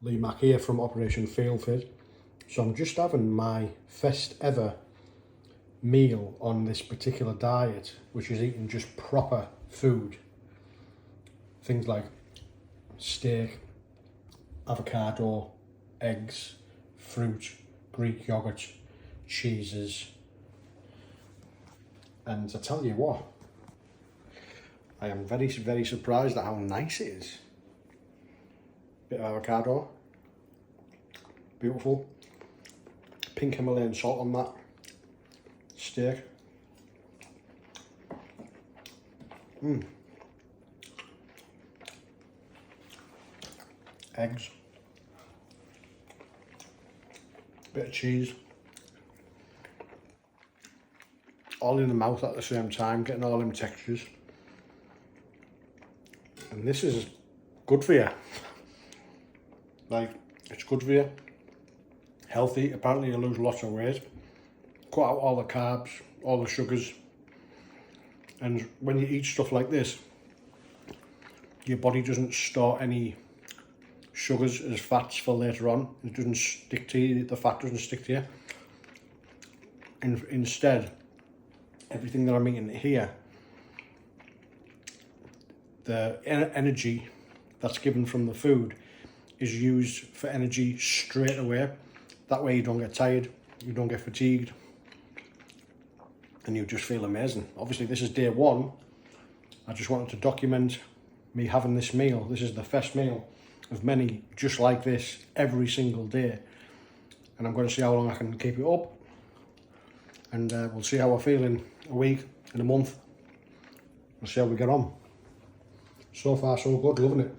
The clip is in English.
Mack here from Operation Feel Fit. So I'm just having my first ever meal on this particular diet, which is eating just proper food. Things like steak, avocado, eggs, fruit, Greek yogurt, cheeses. And I tell you what, I am very, very surprised at how nice it is. Bit of avocado, beautiful. Pink Himalayan salt on that steak. Eggs. Bit of cheese. All in the mouth at the same time, getting all them textures. And this is good for you. Like, it's good for you. Healthy. Apparently you lose lots of weight. Cut out all the carbs, all the sugars. And when you eat stuff like this, your body doesn't store any sugars as fats for later on. It doesn't stick to you, the fat doesn't stick to you. And instead, everything that I'm eating here, the energy that's given from the food is used for energy straight away. That way you don't get tired, you don't get fatigued, and you just feel amazing. Obviously this is day one. I just wanted to document me having this meal. This is the first meal of many just like this every single day. And I'm going to see how long I can keep it up. And we'll see how I feel in a week, in a month. We'll see how we get on. So far so good, loving it.